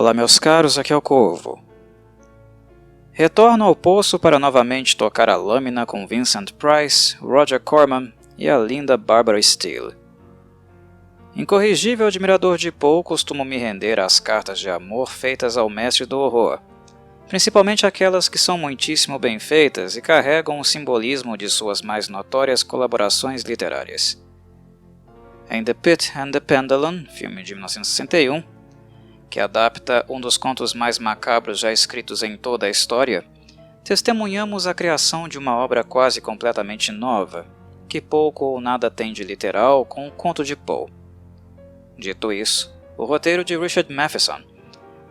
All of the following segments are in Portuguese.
Olá meus caros, aqui é o Corvo. Retorno ao poço para novamente tocar a lâmina com Vincent Price, Roger Corman e a linda Barbara Steele. Incorrigível admirador de Poe, costumo me render às cartas de amor feitas ao mestre do horror, principalmente aquelas que são muitíssimo bem feitas e carregam o simbolismo de suas mais notórias colaborações literárias. Em The Pit and the Pendulum, filme de 1961, que adapta um dos contos mais macabros já escritos em toda a história, testemunhamos a criação de uma obra quase completamente nova, que pouco ou nada tem de literal com o conto de Poe. Dito isso, o roteiro de Richard Matheson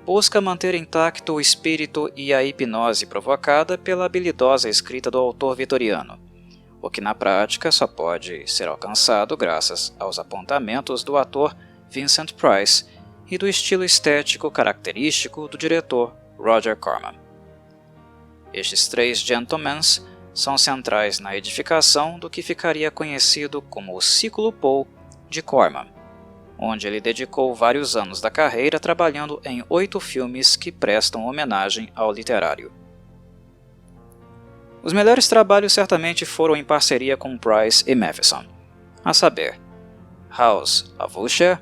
busca manter intacto o espírito e a hipnose provocada pela habilidosa escrita do autor vitoriano, o que na prática só pode ser alcançado graças aos apontamentos do ator Vincent Price e do estilo estético característico do diretor Roger Corman. Estes três gentlemen são centrais na edificação do que ficaria conhecido como o Ciclo Poe de Corman, onde ele dedicou vários anos da carreira trabalhando em 8 filmes que prestam homenagem ao literário. Os melhores trabalhos certamente foram em parceria com Price e Matheson, a saber, House of Usher,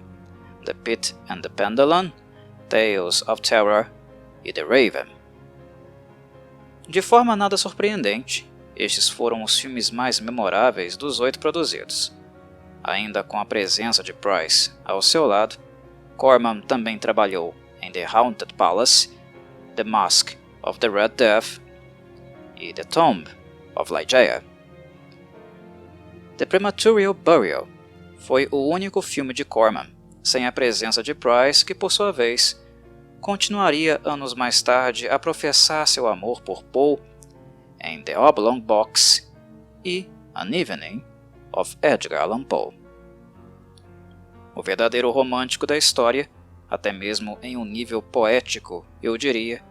The Pit and the Pendulum, Tales of Terror e The Raven. De forma nada surpreendente, estes foram os filmes mais memoráveis dos 8 produzidos. Ainda com a presença de Price ao seu lado, Corman também trabalhou em The Haunted Palace, The Mask of the Red Death e The Tomb of Ligeia. The Premature Burial foi o único filme de Corman sem a presença de Price, que por sua vez continuaria anos mais tarde a professar seu amor por Poe em The Oblong Box e An Evening of Edgar Allan Poe. O verdadeiro romântico da história, até mesmo em um nível poético, eu diria,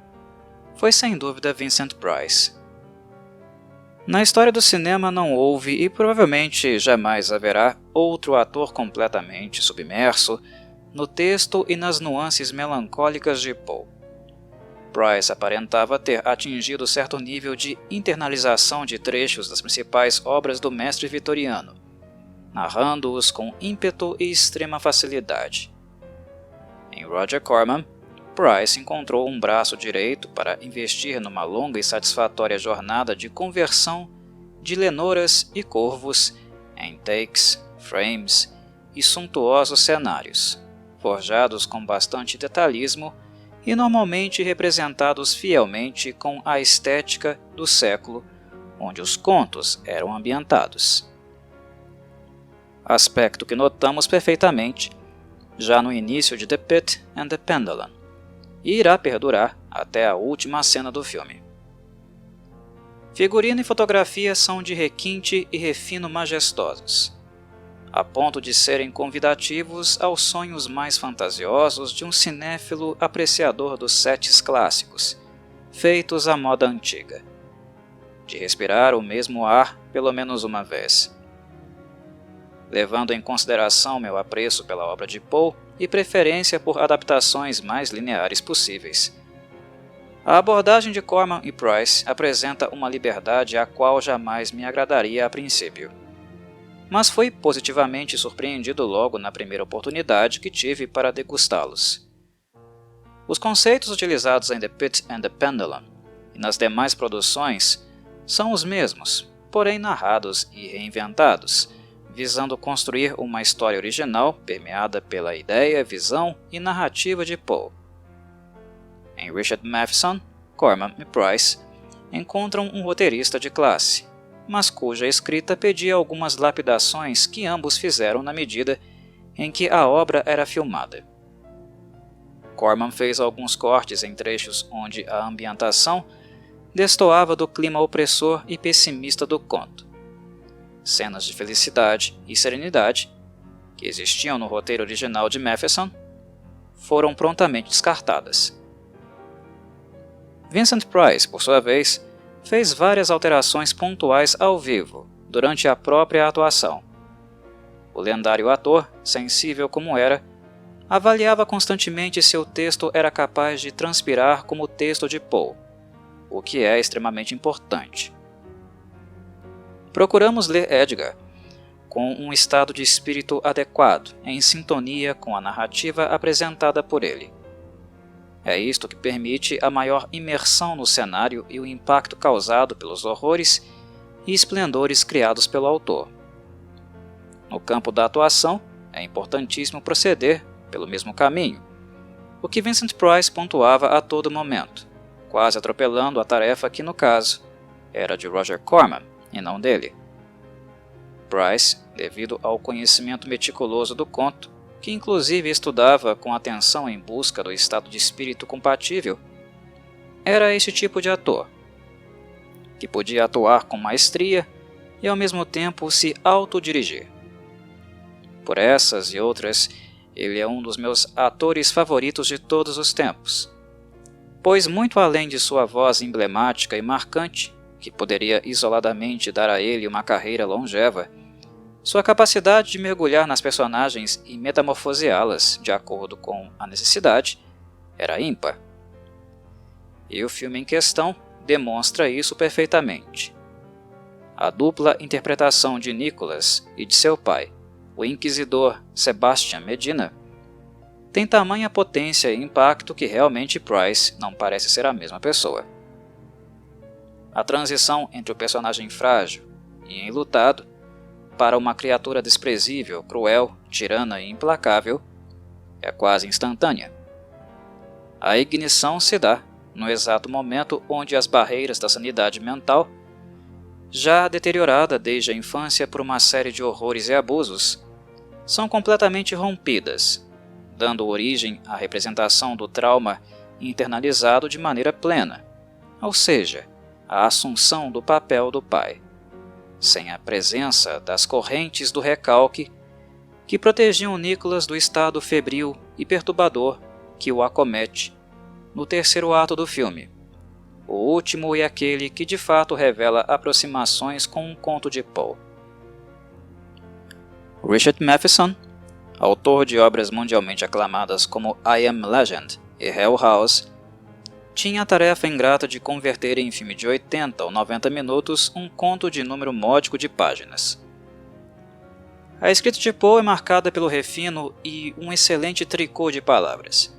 foi sem dúvida Vincent Price. Na história do cinema não houve e provavelmente jamais haverá outro ator completamente submerso no texto e nas nuances melancólicas de Poe. Price aparentava ter atingido certo nível de internalização de trechos das principais obras do mestre vitoriano, narrando-os com ímpeto e extrema facilidade. Em Roger Corman, Price encontrou um braço direito para investir numa longa e satisfatória jornada de conversão de lenoras e corvos em takes, frames e suntuosos cenários, forjados com bastante detalhismo e normalmente representados fielmente com a estética do século onde os contos eram ambientados. Aspecto que notamos perfeitamente já no início de The Pit and the Pendulum, e irá perdurar até a última cena do filme. Figurino e fotografia são de requinte e refino majestosos, a ponto de serem convidativos aos sonhos mais fantasiosos de um cinéfilo apreciador dos sets clássicos, feitos à moda antiga, de respirar o mesmo ar pelo menos uma vez. Levando em consideração meu apreço pela obra de Poe e preferência por adaptações mais lineares possíveis, a abordagem de Corman e Price apresenta uma liberdade a qual jamais me agradaria a princípio, mas fui positivamente surpreendido logo na primeira oportunidade que tive para degustá-los. Os conceitos utilizados em The Pit and the Pendulum e nas demais produções são os mesmos, porém narrados e reinventados, visando construir uma história original permeada pela ideia, visão e narrativa de Poe. Em Richard Matheson, Corman e Price encontram um roteirista de classe, mas cuja escrita pedia algumas lapidações que ambos fizeram na medida em que a obra era filmada. Corman fez alguns cortes em trechos onde a ambientação destoava do clima opressor e pessimista do conto. Cenas de felicidade e serenidade, que existiam no roteiro original de Matheson, foram prontamente descartadas. Vincent Price, por sua vez, fez várias alterações pontuais ao vivo, durante a própria atuação. O lendário ator, sensível como era, avaliava constantemente se o texto era capaz de transpirar como o texto de Poe, o que é extremamente importante. Procuramos ler Edgar com um estado de espírito adequado, em sintonia com a narrativa apresentada por ele. É isto que permite a maior imersão no cenário e o impacto causado pelos horrores e esplendores criados pelo autor. No campo da atuação, é importantíssimo proceder pelo mesmo caminho, o que Vincent Price pontuava a todo momento, quase atropelando a tarefa que, no caso, era de Roger Corman e não dele. Price, devido ao conhecimento meticuloso do conto, que inclusive estudava com atenção em busca do estado de espírito compatível, era esse tipo de ator, que podia atuar com maestria e ao mesmo tempo se autodirigir. Por essas e outras, ele é um dos meus atores favoritos de todos os tempos, pois muito além de sua voz emblemática e marcante, que poderia isoladamente dar a ele uma carreira longeva, sua capacidade de mergulhar nas personagens e metamorfoseá-las de acordo com a necessidade era ímpar. E o filme em questão demonstra isso perfeitamente. A dupla interpretação de Nicholas e de seu pai, o inquisidor Sebastian Medina, tem tamanha potência e impacto que realmente Price não parece ser a mesma pessoa. A transição entre o personagem frágil e enlutado para uma criatura desprezível, cruel, tirana e implacável é quase instantânea. A ignição se dá no exato momento onde as barreiras da sanidade mental, já deteriorada desde a infância por uma série de horrores e abusos, são completamente rompidas, dando origem à representação do trauma internalizado de maneira plena, ou seja, a assunção do papel do pai, sem a presença das correntes do recalque que protegiam Nicholas do estado febril e perturbador que o acomete no terceiro ato do filme, o último e aquele que de fato revela aproximações com um conto de Poe. Richard Matheson, autor de obras mundialmente aclamadas como I Am Legend e Hell House, tinha a tarefa ingrata de converter em filme de 80 ou 90 minutos um conto de número módico de páginas. A escrita de Poe é marcada pelo refino e um excelente tricô de palavras,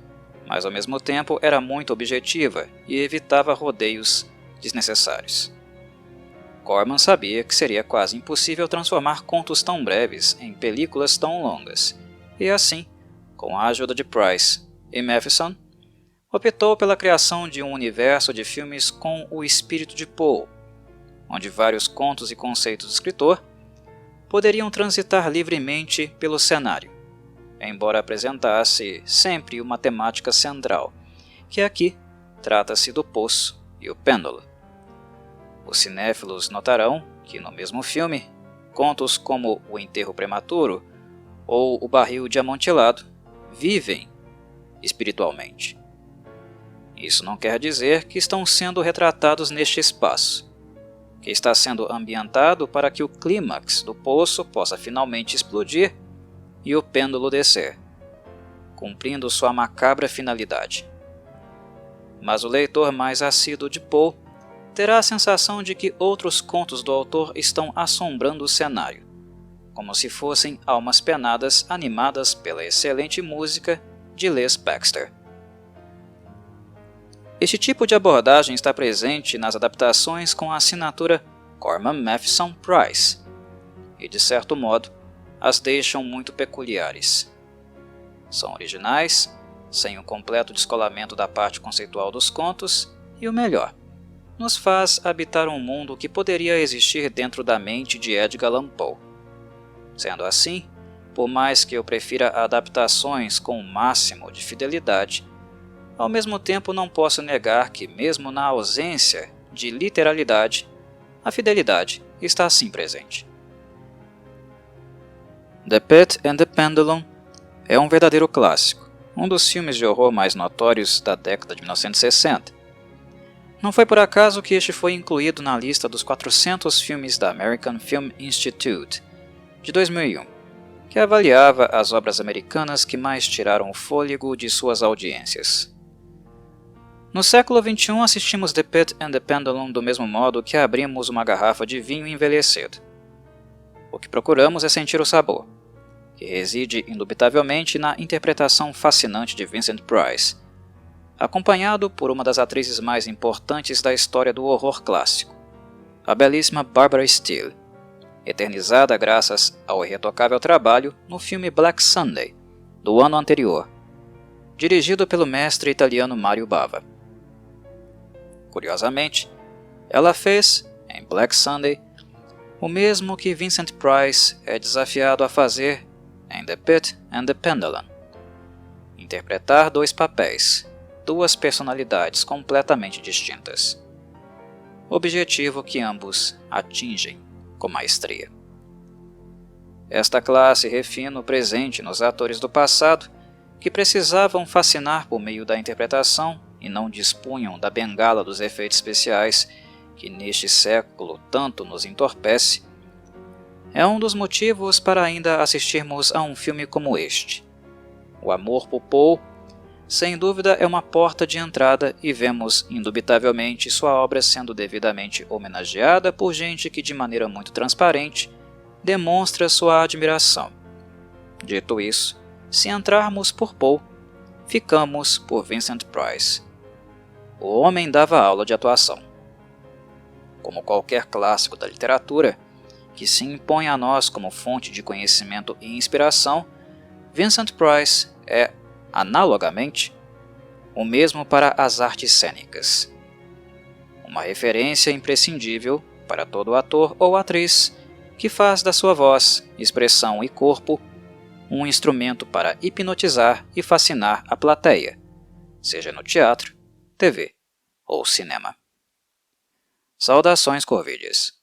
mas ao mesmo tempo era muito objetiva e evitava rodeios desnecessários. Corman sabia que seria quase impossível transformar contos tão breves em películas tão longas, e assim, com a ajuda de Price e Matheson, optou pela criação de um universo de filmes com o espírito de Poe, onde vários contos e conceitos do escritor poderiam transitar livremente pelo cenário, embora apresentasse sempre uma temática central, que aqui trata-se do poço e o pêndulo. Os cinéfilos notarão que no mesmo filme, contos como O Enterro Prematuro ou O Barril de Amontilado vivem espiritualmente. Isso não quer dizer que estão sendo retratados neste espaço, que está sendo ambientado para que o clímax do poço possa finalmente explodir e o pêndulo descer, cumprindo sua macabra finalidade. Mas o leitor mais assíduo de Poe terá a sensação de que outros contos do autor estão assombrando o cenário, como se fossem almas penadas animadas pela excelente música de Les Baxter. Este tipo de abordagem está presente nas adaptações com a assinatura Corman Matheson Price, e de certo modo as deixam muito peculiares. São originais, sem o completo descolamento da parte conceitual dos contos, e o melhor, nos faz habitar um mundo que poderia existir dentro da mente de Edgar Allan Poe. Sendo assim, por mais que eu prefira adaptações com o máximo de fidelidade, ao mesmo tempo não posso negar que, mesmo na ausência de literalidade, a fidelidade está sim presente. The Pit and the Pendulum é um verdadeiro clássico, um dos filmes de horror mais notórios da década de 1960. Não foi por acaso que este foi incluído na lista dos 400 filmes da American Film Institute, de 2001, que avaliava as obras americanas que mais tiraram o fôlego de suas audiências. No século XXI, assistimos The Pit and the Pendulum do mesmo modo que abrimos uma garrafa de vinho envelhecido. O que procuramos é sentir o sabor, que reside indubitavelmente na interpretação fascinante de Vincent Price, acompanhado por uma das atrizes mais importantes da história do horror clássico, a belíssima Barbara Steele, eternizada graças ao irretocável trabalho no filme Black Sunday, do ano anterior, dirigido pelo mestre italiano Mario Bava. Curiosamente, ela fez, em Black Sunday, o mesmo que Vincent Price é desafiado a fazer em The Pit and the Pendulum: interpretar dois papéis, duas personalidades completamente distintas. Objetivo que ambos atingem com maestria. Esta classe refina o presente nos atores do passado, que precisavam fascinar por meio da interpretação e não dispunham da bengala dos efeitos especiais que neste século tanto nos entorpece, é um dos motivos para ainda assistirmos a um filme como este. O amor por Paul, sem dúvida, é uma porta de entrada e vemos indubitavelmente sua obra sendo devidamente homenageada por gente que de maneira muito transparente demonstra sua admiração. Dito isso, se entrarmos por Paul, ficamos por Vincent Price. O homem dava aula de atuação. Como qualquer clássico da literatura, que se impõe a nós como fonte de conhecimento e inspiração, Vincent Price é, analogamente, o mesmo para as artes cênicas. Uma referência imprescindível para todo ator ou atriz que faz da sua voz, expressão e corpo um instrumento para hipnotizar e fascinar a plateia, seja no teatro, TV ou cinema. Saudações Corvides.